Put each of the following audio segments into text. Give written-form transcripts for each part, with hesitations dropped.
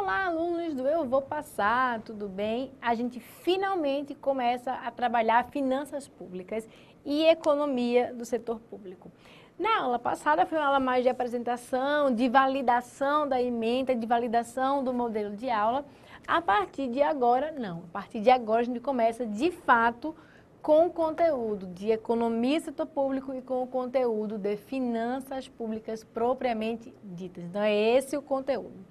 Olá, alunos do Eu Vou Passar, tudo bem? A gente finalmente começa a trabalhar finanças públicas e economia do setor público. Na aula passada foi uma aula mais de apresentação, de validação da ementa, de validação do modelo de aula. A partir de agora, não. A partir de agora a gente começa de fato com o conteúdo de economia do setor público e com o conteúdo de finanças públicas propriamente ditas. Então é esse o conteúdo.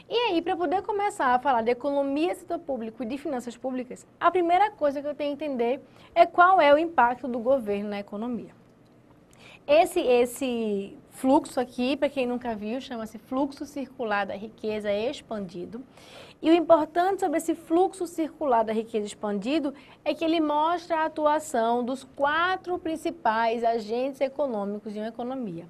E aí, para poder começar a falar de economia, setor público e de finanças públicas, a primeira coisa que eu tenho que entender é qual é o impacto do governo na economia. Esse fluxo aqui, para quem nunca viu, chama-se fluxo circular da riqueza expandido. E o importante sobre esse fluxo circular da riqueza expandido é que ele mostra a atuação dos 4 principais agentes econômicos de uma economia: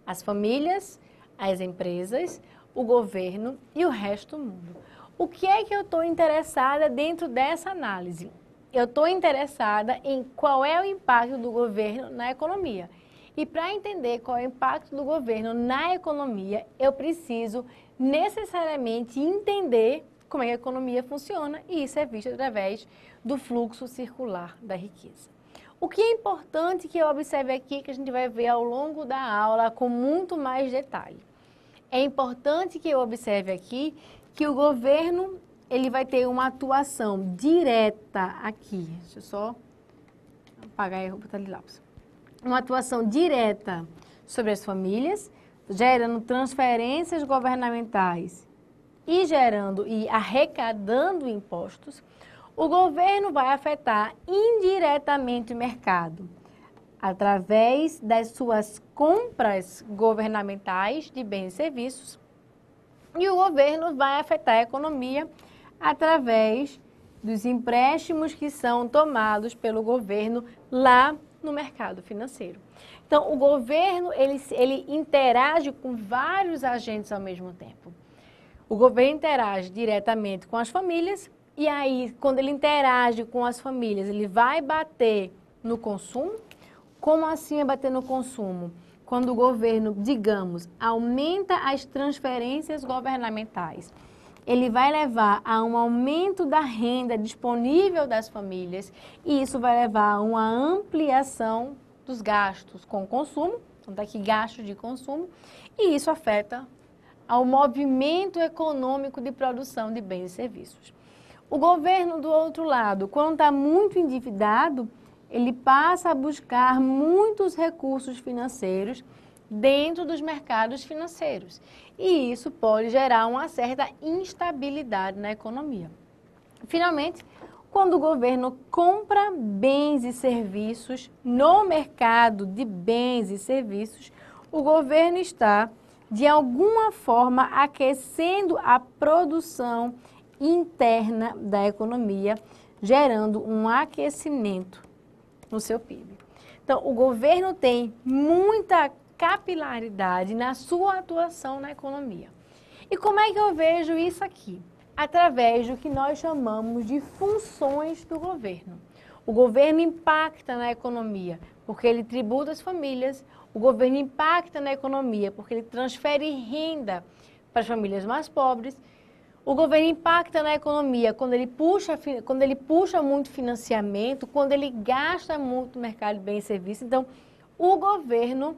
as famílias, as empresas, o governo e o resto do mundo. O que é que eu estou interessada dentro dessa análise? Eu estou interessada em qual é o impacto do governo na economia. E para entender qual é o impacto do governo na economia, eu preciso necessariamente entender como é que a economia funciona, e isso é visto através do fluxo circular da riqueza. O que é importante que eu observe aqui, que a gente vai ver ao longo da aula com muito mais detalhe. É importante que eu observe aqui que o governo ele vai ter uma atuação direta aqui. Deixa eu só apagar e botar ali lápis. Uma atuação direta sobre as famílias, gerando transferências governamentais e gerando e arrecadando impostos. O governo vai afetar indiretamente o mercado através das suas compras governamentais de bens e serviços, e o governo vai afetar a economia através dos empréstimos que são tomados pelo governo lá no mercado financeiro. Então, o governo, ele interage com vários agentes ao mesmo tempo. O governo interage diretamente com as famílias, e aí, quando ele interage com as famílias, ele vai bater no consumo. Como assim é bater no consumo? Quando o governo, digamos, aumenta as transferências governamentais, ele vai levar a um aumento da renda disponível das famílias, e isso vai levar a uma ampliação dos gastos com consumo, então daqui gastos de consumo, e isso afeta ao movimento econômico de produção de bens e serviços. O governo, do outro lado, quando está muito endividado, ele passa a buscar muitos recursos financeiros dentro dos mercados financeiros. E isso pode gerar uma certa instabilidade na economia. Finalmente, quando o governo compra bens e serviços no mercado de bens e serviços, o governo está, de alguma forma, aquecendo a produção interna da economia, gerando um aquecimento no seu PIB. Então, o governo tem muita capilaridade na sua atuação na economia. E como é que eu vejo isso aqui? Através do que nós chamamos de funções do governo. O governo impacta na economia porque ele tributa as famílias, o governo impacta na economia porque ele transfere renda para as famílias mais pobres. O governo impacta na economia quando ele puxa muito financiamento, quando ele gasta muito no mercado de bens e serviços. Então, o governo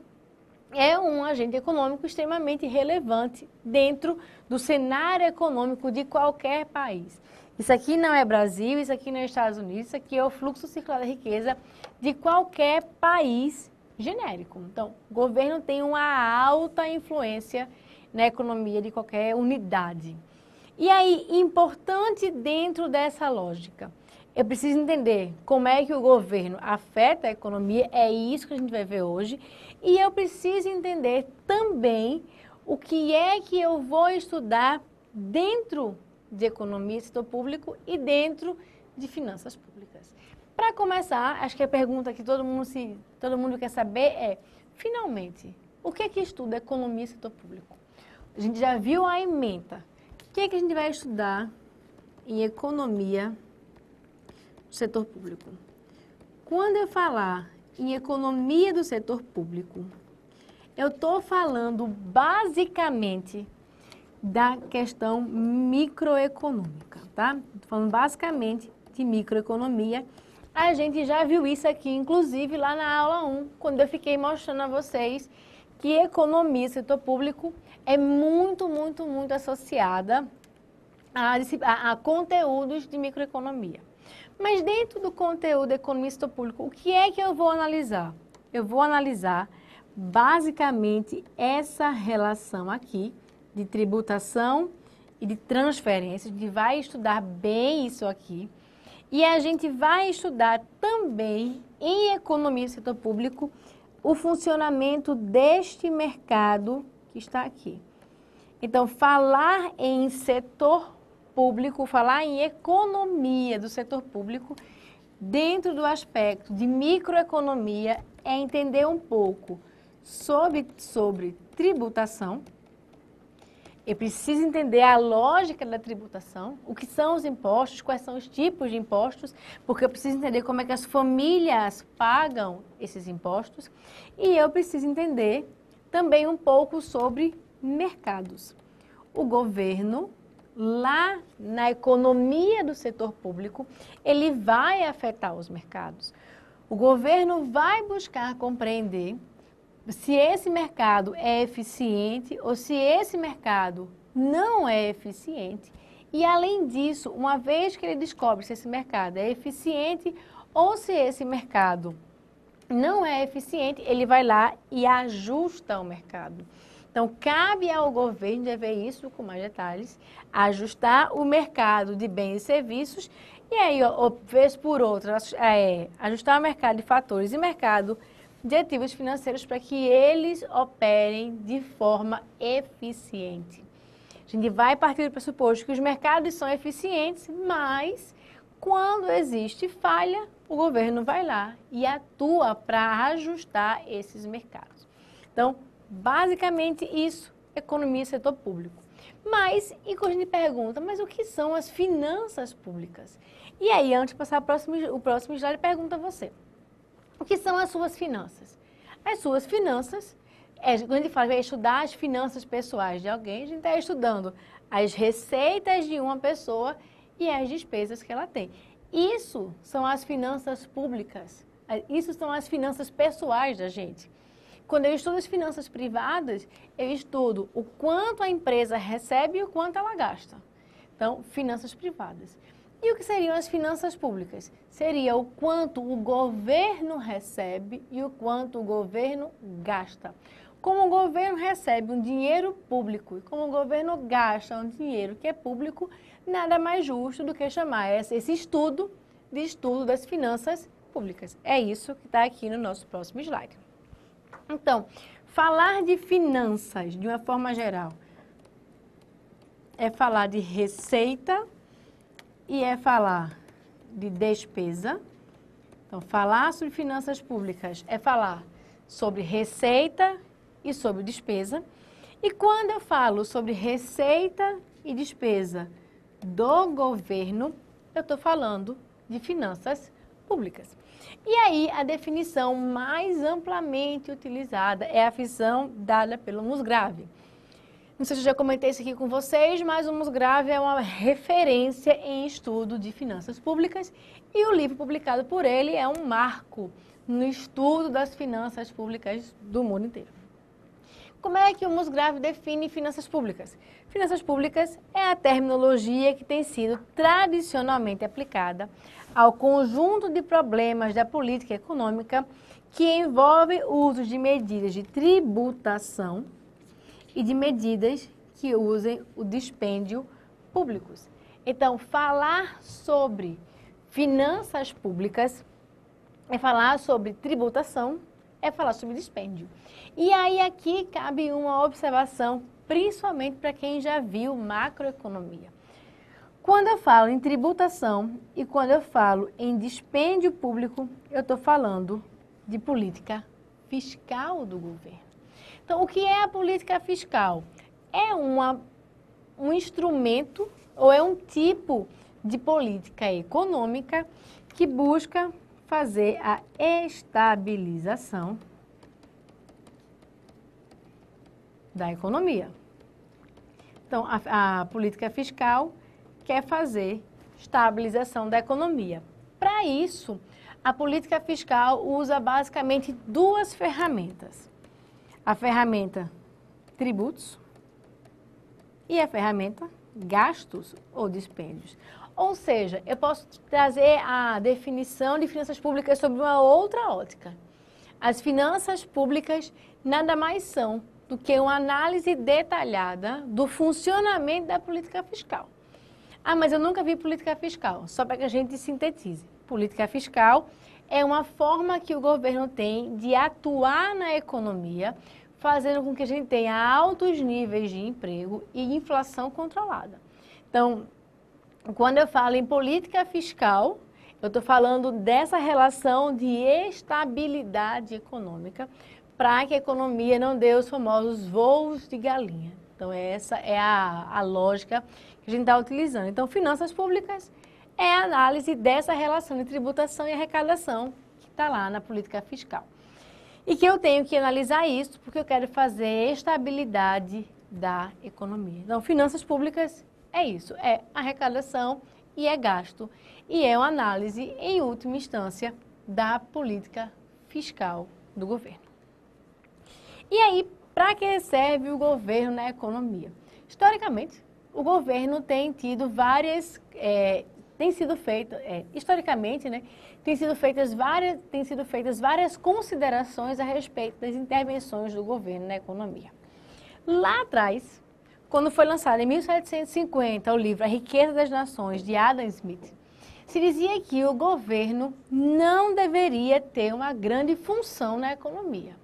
é um agente econômico extremamente relevante dentro do cenário econômico de qualquer país. Isso aqui não é Brasil, isso aqui não é Estados Unidos, isso aqui é o fluxo circular da riqueza de qualquer país genérico. Então, o governo tem uma alta influência na economia de qualquer unidade. E aí, importante dentro dessa lógica, eu preciso entender como é que o governo afeta a economia, é isso que a gente vai ver hoje, e eu preciso entender também o que é que eu vou estudar dentro de economia, setor público e dentro de finanças públicas. Para começar, acho que a pergunta que todo mundo quer saber é, finalmente, o que é que estuda economia e setor público? A gente já viu a ementa. O que é que a gente vai estudar em economia do setor público? Quando eu falar em economia do setor público, eu estou falando basicamente da questão microeconômica, tá? Tô falando basicamente de microeconomia. A gente já viu isso aqui, inclusive lá na aula 1, quando eu fiquei mostrando a vocês que economia, setor público, é muito associada a conteúdos de microeconomia. Mas dentro do conteúdo de economia e setor público, o que é que eu vou analisar? Eu vou analisar basicamente essa relação aqui de tributação e de transferência. A gente vai estudar bem isso aqui. E a gente vai estudar também em economia e setor público o funcionamento deste mercado que está aqui. Então, falar em setor público, falar em economia do setor público, dentro do aspecto de microeconomia, é entender um pouco sobre tributação. Eu preciso entender a lógica da tributação, o que são os impostos, quais são os tipos de impostos, porque eu preciso entender como é que as famílias pagam esses impostos. E eu preciso entender também um pouco sobre mercados. O governo, lá na economia do setor público, ele vai afetar os mercados. O governo vai buscar compreender se esse mercado é eficiente ou se esse mercado não é eficiente. E, além disso, uma vez que ele descobre se esse mercado é eficiente ou se esse mercado não é eficiente, ele vai lá e ajusta o mercado. Então, cabe ao governo, de ver isso com mais detalhes, ajustar o mercado de bens e serviços e aí, vez por outra, ajustar o mercado de fatores e mercado de ativos financeiros para que eles operem de forma eficiente. A gente vai partir do pressuposto que os mercados são eficientes, mas quando existe falha, o governo vai lá e atua para ajustar esses mercados. Então, basicamente isso, economia e setor público. Mas, e quando a gente pergunta, mas o que são as finanças públicas? E aí, antes de passar o próximo slide, pergunta a você. O que são as suas finanças? As suas finanças, quando a gente fala vai estudar as finanças pessoais de alguém, a gente está estudando as receitas de uma pessoa e as despesas que ela tem. Isso são as finanças públicas, isso são as finanças pessoais da gente. Quando eu estudo as finanças privadas, eu estudo o quanto a empresa recebe e o quanto ela gasta. Então, finanças privadas. E o que seriam as finanças públicas? Seria o quanto o governo recebe e o quanto o governo gasta. Como o governo recebe um dinheiro público e como o governo gasta um dinheiro que é público, nada mais justo do que chamar esse estudo de estudo das finanças públicas. É isso que está aqui no nosso próximo slide. Então, falar de finanças de uma forma geral é falar de receita e é falar de despesa. Então, falar sobre finanças públicas é falar sobre receita e sobre despesa. E quando eu falo sobre receita e despesa do governo, eu estou falando de finanças públicas. E aí, a definição mais amplamente utilizada é a definição dada pelo Musgrave. Não sei se eu já comentei isso aqui com vocês, mas o Musgrave é uma referência em estudo de finanças públicas e o livro publicado por ele é um marco no estudo das finanças públicas do mundo inteiro. Como é que o Musgrave define finanças públicas? Finanças públicas é a terminologia que tem sido tradicionalmente aplicada ao conjunto de problemas da política econômica que envolve o uso de medidas de tributação e de medidas que usem o dispêndio públicos. Então, falar sobre finanças públicas é falar sobre tributação, é falar sobre dispêndio. E aí aqui cabe uma observação, principalmente para quem já viu macroeconomia. Quando eu falo em tributação e quando eu falo em dispêndio público, eu estou falando de política fiscal do governo. Então, o que é a política fiscal? É um instrumento ou é um tipo de política econômica que busca fazer a estabilização da economia. Então, a política fiscal quer fazer estabilização da economia. Para isso, a política fiscal usa basicamente duas ferramentas. A ferramenta tributos e a ferramenta gastos ou dispêndios. Ou seja, eu posso trazer a definição de finanças públicas sobre uma outra ótica. As finanças públicas nada mais são do que uma análise detalhada do funcionamento da política fiscal. Ah, mas eu nunca vi política fiscal, só para que a gente sintetize. Política fiscal é uma forma que o governo tem de atuar na economia, fazendo com que a gente tenha altos níveis de emprego e inflação controlada. Então, quando eu falo em política fiscal, eu estou falando dessa relação de estabilidade econômica para que a economia não dê os famosos voos de galinha. Então, essa é a lógica que a gente está utilizando. Então, finanças públicas é a análise dessa relação de tributação e arrecadação que está lá na política fiscal. E que eu tenho que analisar isso porque eu quero fazer estabilidade da economia. Então, finanças públicas é isso, é arrecadação e é gasto. E é uma análise, em última instância, da política fiscal do governo. E aí, para que serve o governo na economia? Historicamente, o governo tem tido várias, historicamente, né, tem sido feitas várias considerações a respeito das intervenções do governo na economia. Lá atrás, quando foi lançado em 1750 o livro A Riqueza das Nações, de Adam Smith, se dizia que o governo não deveria ter uma grande função na economia.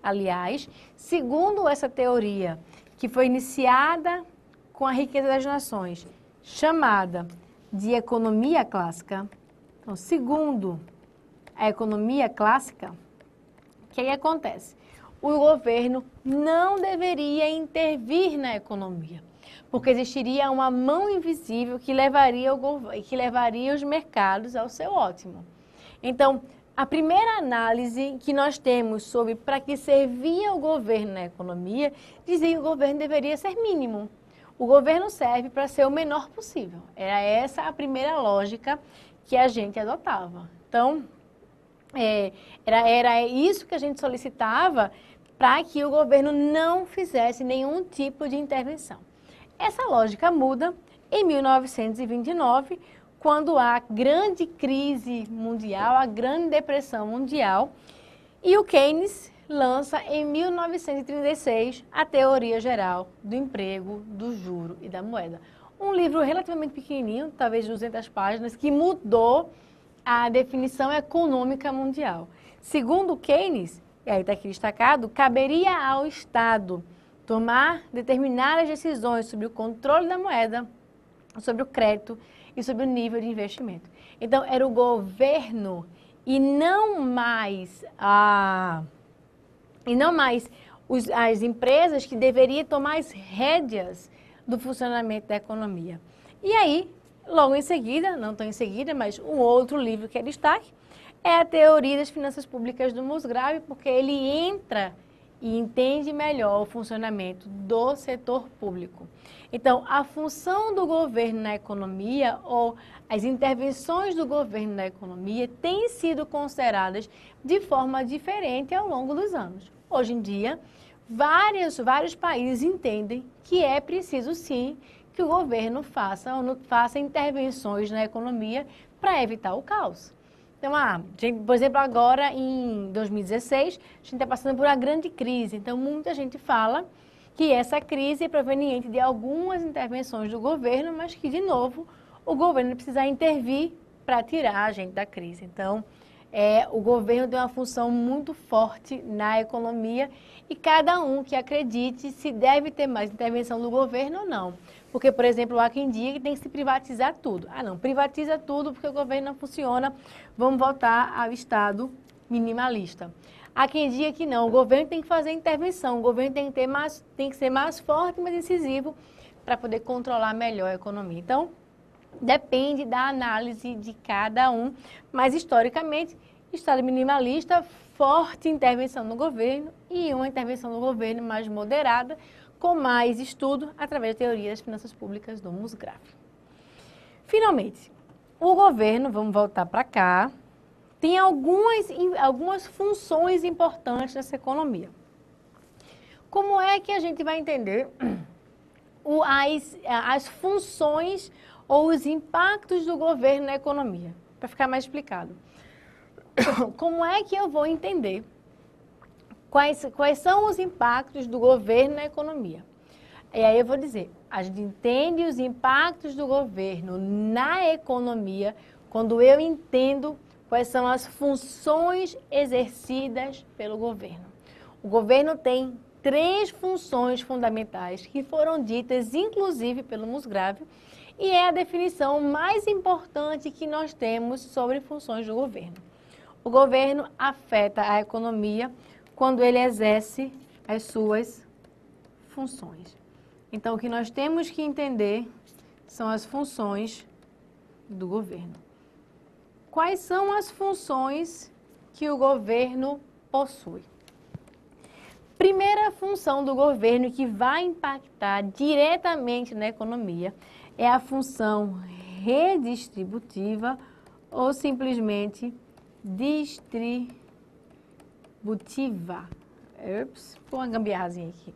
Aliás, segundo essa teoria, que foi iniciada com a riqueza das nações, chamada de economia clássica, então, segundo a economia clássica, o que acontece? O governo não deveria intervir na economia, porque existiria uma mão invisível que levaria os mercados ao seu ótimo. Então, a primeira análise que nós temos sobre para que servia o governo na economia, dizia que o governo deveria ser mínimo. O governo serve para ser o menor possível. Era essa a primeira lógica que a gente adotava. Então, era isso que a gente solicitava para que o governo não fizesse nenhum tipo de intervenção. Essa lógica muda em 1929, quando há grande crise mundial, a grande depressão mundial, e o Keynes lança em 1936 a Teoria Geral do Emprego, do Juro e da Moeda. Um livro relativamente pequenininho, talvez 200 páginas, que mudou a definição econômica mundial. Segundo Keynes, e aí está aqui destacado, caberia ao Estado tomar determinadas decisões sobre o controle da moeda, sobre o crédito e sobre o nível de investimento. Então, era o governo e não mais as empresas que deveriam tomar as rédeas do funcionamento da economia. E aí, logo em seguida, não tão em seguida, mas um outro livro que é destaque, é a Teoria das Finanças Públicas do Musgrave, porque ele entra e entende melhor o funcionamento do setor público. Então, a função do governo na economia ou as intervenções do governo na economia têm sido consideradas de forma diferente ao longo dos anos. Hoje em dia, vários países entendem que é preciso sim que o governo faça intervenções na economia para evitar o caos. Então, por exemplo, agora em 2016, a gente está passando por uma grande crise. Então, muita gente fala que essa crise é proveniente de algumas intervenções do governo, mas que, de novo, o governo precisa intervir para tirar a gente da crise. Então, o governo tem uma função muito forte na economia e cada um que acredite se deve ter mais intervenção do governo ou não. Porque, por exemplo, há quem diga que tem que se privatizar tudo. Ah, não, privatiza tudo porque o governo não funciona, vamos voltar ao Estado minimalista. Há quem diga que não, o governo tem que fazer intervenção, o governo tem que ser mais forte e mais decisivo para poder controlar melhor a economia. Então, depende da análise de cada um, mas historicamente, Estado minimalista, forte intervenção no governo e uma intervenção no governo mais moderada, com mais estudo através da teoria das finanças públicas do Musgrave. Finalmente, o governo, vamos voltar para cá, tem algumas funções importantes nessa economia. Como é que a gente vai entender as funções ou os impactos do governo na economia? Para ficar mais explicado. Como é que eu vou entender quais são os impactos do governo na economia? E aí eu vou dizer, a gente entende os impactos do governo na economia quando eu entendo quais são as funções exercidas pelo governo. O governo tem 3 funções fundamentais que foram ditas, inclusive, pelo Musgrave, e é a definição mais importante que nós temos sobre funções do governo. O governo afeta a economia quando ele exerce as suas funções. Então, o que nós temos que entender são as funções do governo. Quais são as funções que o governo possui? Primeira função do governo que vai impactar diretamente na economia é a função redistributiva ou simplesmente distributiva. Ups, põe uma gambiarrazinha aqui.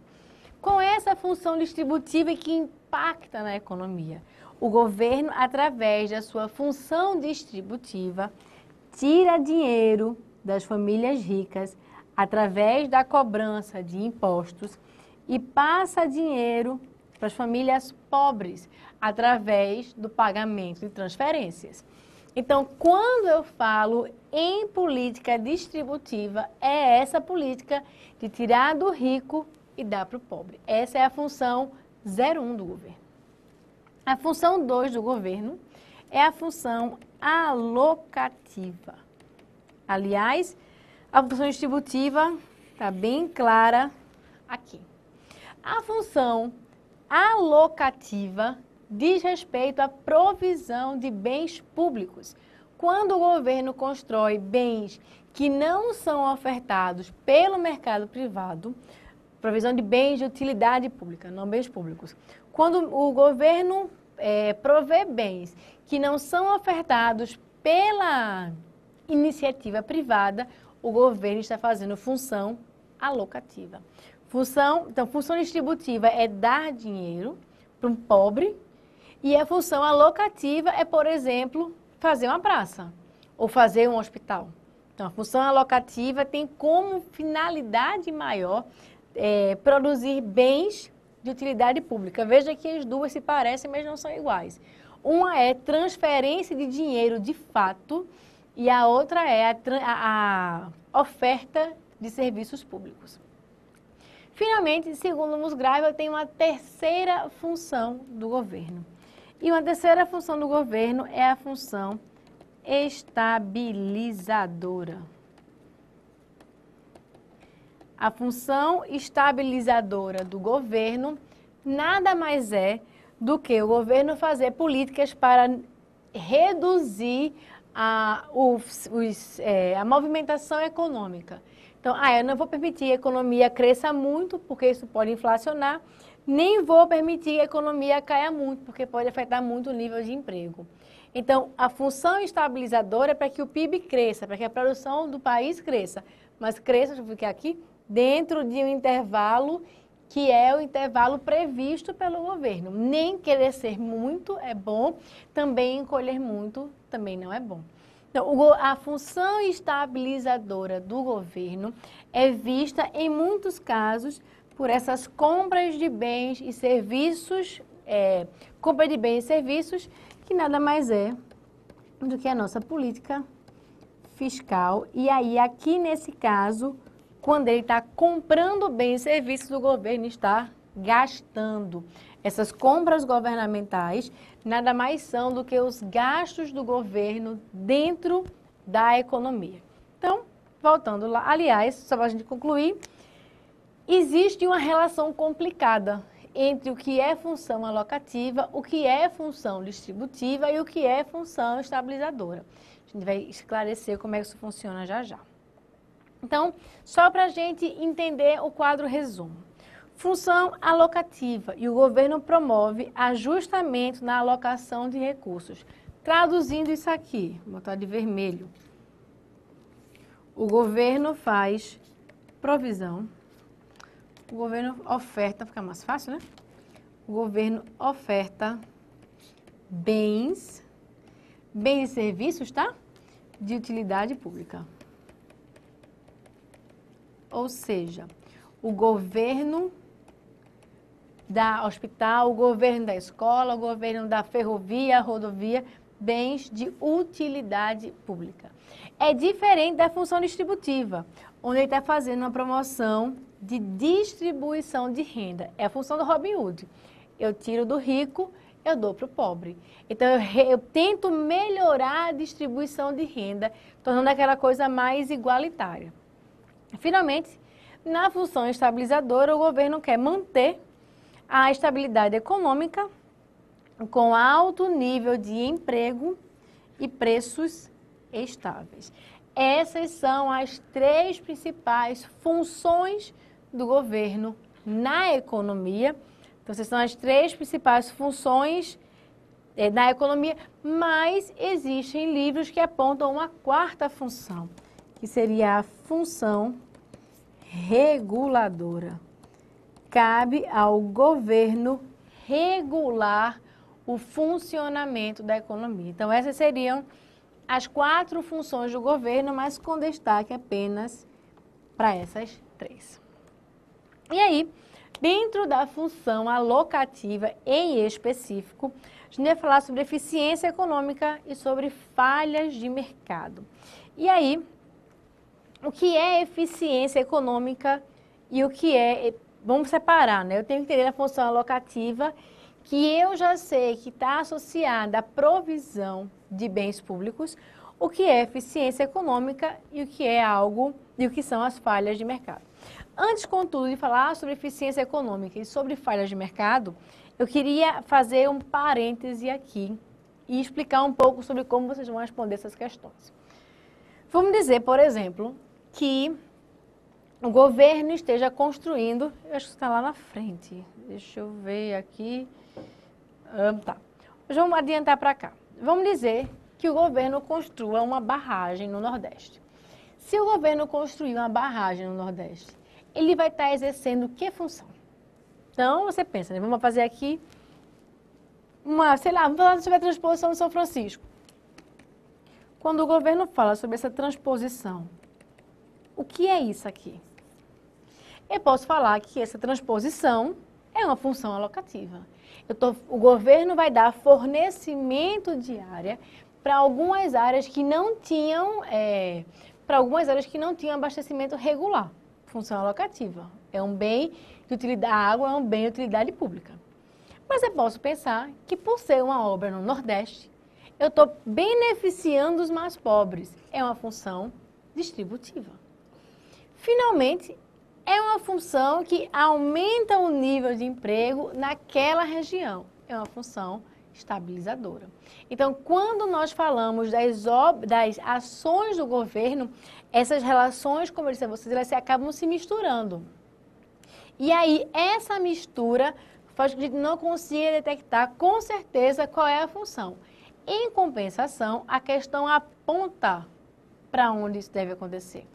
Com essa função distributiva que impacta na economia, o governo, através da sua função distributiva, tira dinheiro das famílias ricas através da cobrança de impostos e passa dinheiro para as famílias pobres através do pagamento de transferências. Então, quando eu falo em política distributiva, é essa política de tirar do rico e dar para o pobre. Essa é a função 01 do governo. A função 2 do governo é a função alocativa. Aliás, a função distributiva está bem clara aqui. A função alocativa diz respeito à provisão de bens públicos. Quando o governo constrói bens que não são ofertados pelo mercado privado, provisão de bens de utilidade pública, não bens públicos. Quando o governo provê bens que não são ofertados pela iniciativa privada, o governo está fazendo função alocativa. Então, função distributiva é dar dinheiro para um pobre e a função alocativa é, por exemplo, fazer uma praça ou fazer um hospital. Então, a função alocativa tem como finalidade maior produzir bens de utilidade pública. Veja que as duas se parecem, mas não são iguais. Uma é transferência de dinheiro de fato e a outra é a oferta de serviços públicos. Finalmente, segundo Musgrave, tem uma terceira função do governo. E uma terceira função do governo é a função estabilizadora. A função estabilizadora do governo nada mais é do que o governo fazer políticas para reduzir a movimentação econômica. Então, eu não vou permitir que a economia cresça muito, porque isso pode inflacionar, nem vou permitir que a economia caia muito, porque pode afetar muito o nível de emprego. Então, a função estabilizadora é para que o PIB cresça, para que a produção do país cresça, mas cresça, deixa eu ficar aqui, dentro de um intervalo que é o intervalo previsto pelo governo. Nem crescer muito é bom, também encolher muito também não é bom. Então, a função estabilizadora do governo é vista, em muitos casos, por essas compras de bens e serviços, compra de bens e serviços, que nada mais é do que a nossa política fiscal. E aí, aqui nesse caso, quando ele está comprando bens e serviços, o governo está gastando. Essas compras governamentais nada mais são do que os gastos do governo dentro da economia. Então, voltando lá, aliás, só para a gente concluir, existe uma relação complicada entre o que é função alocativa, o que é função distributiva e o que é função estabilizadora. A gente vai esclarecer como é que isso funciona já já. Então, só para a gente entender o quadro resumo. Função alocativa, e o governo promove ajustamento na alocação de recursos. Traduzindo isso aqui, vou botar de vermelho. O governo faz provisão, o governo oferta, fica mais fácil, né? O governo oferta bens e serviços, tá? De utilidade pública. Ou seja, o governo da hospital, o governo da escola, o governo da ferrovia, rodovia, bens de utilidade pública. É diferente da função distributiva, onde ele está fazendo uma promoção de distribuição de renda. É a função do Robin Hood. Eu tiro do rico, eu dou para o pobre. Então, eu tento melhorar a distribuição de renda, tornando aquela coisa mais igualitária. Finalmente, na função estabilizadora, o governo quer manter a estabilidade econômica com alto nível de emprego e preços estáveis. Essas são as 3 principais funções do governo na economia. Então, essas são as 3 principais funções da economia, mas existem livros que apontam uma 4ª função, que seria a função reguladora. Cabe ao governo regular o funcionamento da economia. Então, essas seriam as 4 funções do governo, mas com destaque apenas para essas 3. E aí, dentro da função alocativa em específico, a gente vai falar sobre eficiência econômica e sobre falhas de mercado. E aí, o que é eficiência econômica e o que é... Vamos separar, né? Eu tenho que entender a função alocativa, que eu já sei que está associada à provisão de bens públicos, o que é eficiência econômica e o que é algo, e o que são as falhas de mercado. Antes, contudo, de falar sobre eficiência econômica e sobre falhas de mercado, eu queria fazer um parêntese aqui e explicar um pouco sobre como vocês vão responder essas questões. Vamos dizer, por exemplo, que o governo esteja construindo, eu acho que está lá na frente, deixa eu ver aqui, tá. Vamos adiantar para cá. Vamos dizer que o governo construa uma barragem no Nordeste. Se o governo construir uma barragem no Nordeste, ele vai estar exercendo que função? Então, você pensa, né? Vamos fazer aqui sei lá, vamos falar sobre a transposição de São Francisco. Quando o governo fala sobre essa transposição, o que é isso aqui? Eu posso falar que essa transposição é uma função alocativa. O governo vai dar fornecimento de área para algumas áreas que não tinham, abastecimento regular. Função alocativa. É um bem de utilidade, a água é um bem de utilidade pública. Mas eu posso pensar que por ser uma obra no Nordeste, eu estou beneficiando os mais pobres. É uma função distributiva. Finalmente, é uma função que aumenta o nível de emprego naquela região. É uma função estabilizadora. Então, quando nós falamos das ações do governo, essas relações, como eu disse a vocês, elas acabam se misturando. E aí, essa mistura faz com que a gente não consiga detectar com certeza qual é a função. Em compensação, a questão aponta para onde isso deve acontecer.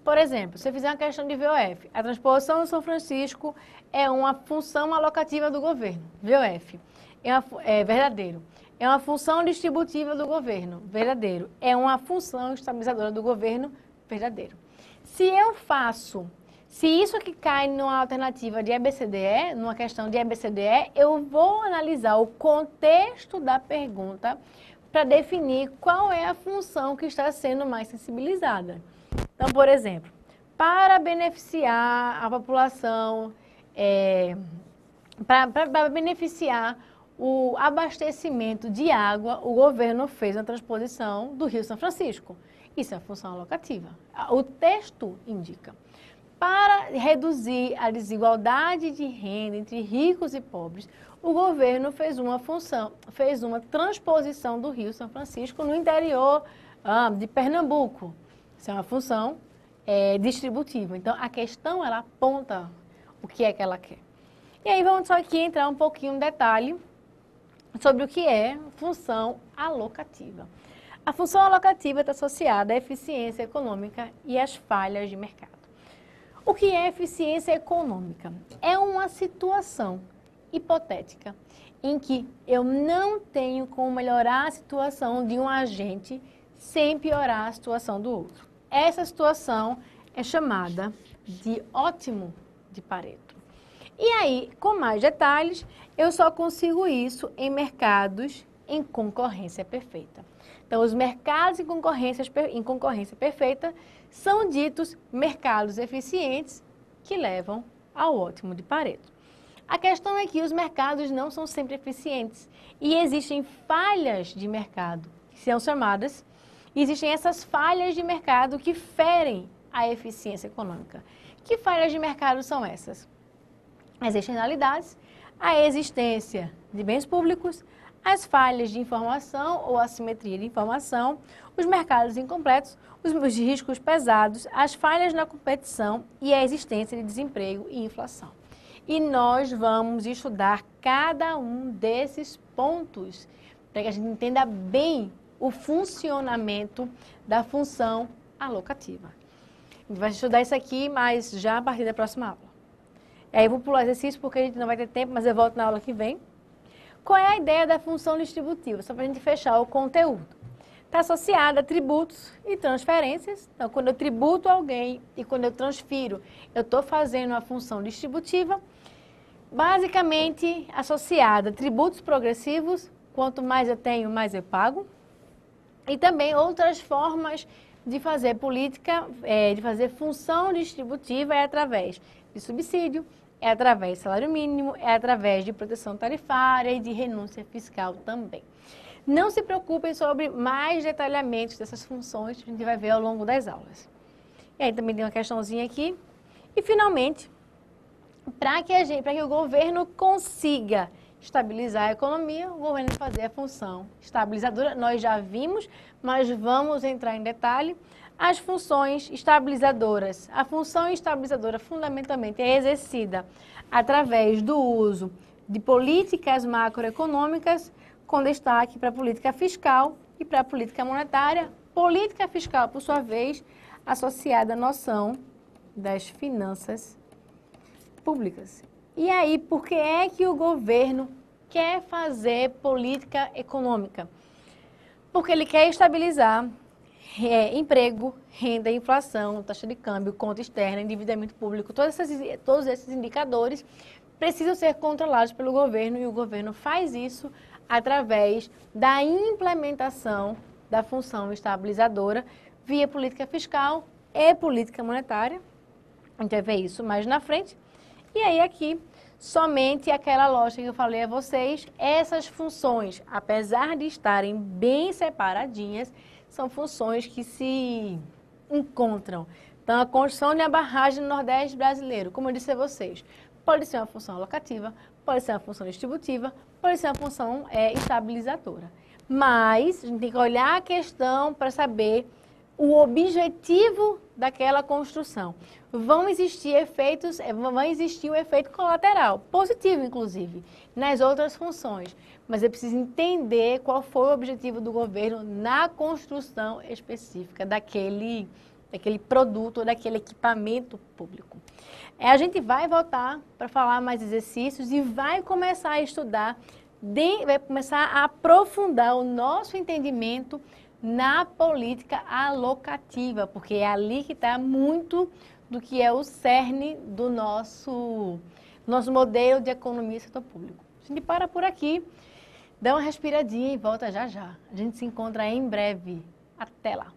Por exemplo, se eu fizer uma questão de VOF, a transposição do São Francisco é uma função alocativa do governo, VOF, é verdadeiro. É uma função distributiva do governo, verdadeiro. É uma função estabilizadora do governo, verdadeiro. Se isso aqui cai numa alternativa de EBCDE, numa questão de EBCDE, eu vou analisar o contexto da pergunta para definir qual é a função que está sendo mais sensibilizada. Então, por exemplo, para beneficiar a população, para beneficiar o abastecimento de água, o governo fez a transposição do Rio São Francisco. Isso é a função alocativa. O texto indica. Para reduzir a desigualdade de renda entre ricos e pobres, o governo fez uma transposição do Rio São Francisco no interior de Pernambuco. Isso é uma função distributiva. Então, a questão, ela aponta o que é que ela quer. E aí vamos só aqui entrar um pouquinho no detalhe sobre o que é função alocativa. A função alocativa está associada à eficiência econômica e às falhas de mercado. O que é eficiência econômica? É uma situação hipotética em que eu não tenho como melhorar a situação de um agente sem piorar a situação do outro. Essa situação é chamada de ótimo de Pareto. E aí, com mais detalhes, eu só consigo isso em mercados em concorrência perfeita. Então, os mercados em concorrência perfeita são ditos mercados eficientes que levam ao ótimo de Pareto. A questão é que os mercados não são sempre eficientes e existem falhas de mercado, que são chamadas, existem essas falhas de mercado que ferem a eficiência econômica. Que falhas de mercado são essas? As externalidades, a existência de bens públicos, as falhas de informação ou assimetria de informação, os mercados incompletos, os riscos pesados, as falhas na competição e a existência de desemprego e inflação. E nós vamos estudar cada um desses pontos para que a gente entenda bem o funcionamento da função alocativa. A gente vai estudar isso aqui, mas já a partir da próxima aula. E aí eu vou pular exercício porque a gente não vai ter tempo, mas eu volto na aula que vem. Qual é a ideia da função distributiva? Só para a gente fechar o conteúdo. Está associada a tributos e transferências. Então, quando eu tributo alguém e quando eu transfiro, eu estou fazendo a função distributiva. Basicamente associada a tributos progressivos. Quanto mais eu tenho, mais eu pago. E também outras formas de fazer política, de fazer função distributiva é através de subsídio, é através de salário mínimo, é através de proteção tarifária e de renúncia fiscal também. Não se preocupem sobre mais detalhamentos dessas funções que a gente vai ver ao longo das aulas. E aí também tem uma questãozinha aqui. E finalmente, para que o governo consiga estabilizar a economia, o governo vai fazer a função estabilizadora. Nós já vimos, mas vamos entrar em detalhe. As funções estabilizadoras. A função estabilizadora fundamentalmente é exercida através do uso de políticas macroeconômicas, com destaque para a política fiscal e para a política monetária. Política fiscal, por sua vez, associada à noção das finanças públicas. E aí, por que é que o governo quer fazer política econômica? Porque ele quer estabilizar emprego, renda, inflação, taxa de câmbio, conta externa, endividamento público, todos esses indicadores precisam ser controlados pelo governo e o governo faz isso através da implementação da função estabilizadora via política fiscal e política monetária. A gente vai ver isso mais na frente. E aí aqui, somente aquela lógica que eu falei a vocês, essas funções, apesar de estarem bem separadinhas, são funções que se encontram. Então, a construção de uma barragem no Nordeste brasileiro, como eu disse a vocês, pode ser uma função alocativa, pode ser uma função distributiva, pode ser uma função estabilizadora. Mas a gente tem que olhar a questão para saber o objetivo daquela construção. Vão existir um efeito colateral, positivo inclusive, nas outras funções. Mas eu preciso entender qual foi o objetivo do governo na construção específica daquele produto ou daquele equipamento público. A gente vai voltar para falar mais exercícios e vai começar a estudar, vai começar a aprofundar o nosso entendimento na política alocativa, porque é ali que está muito do que é o cerne do nosso modelo de economia e setor público. A gente para por aqui, dá uma respiradinha e volta já já. A gente se encontra em breve. Até lá!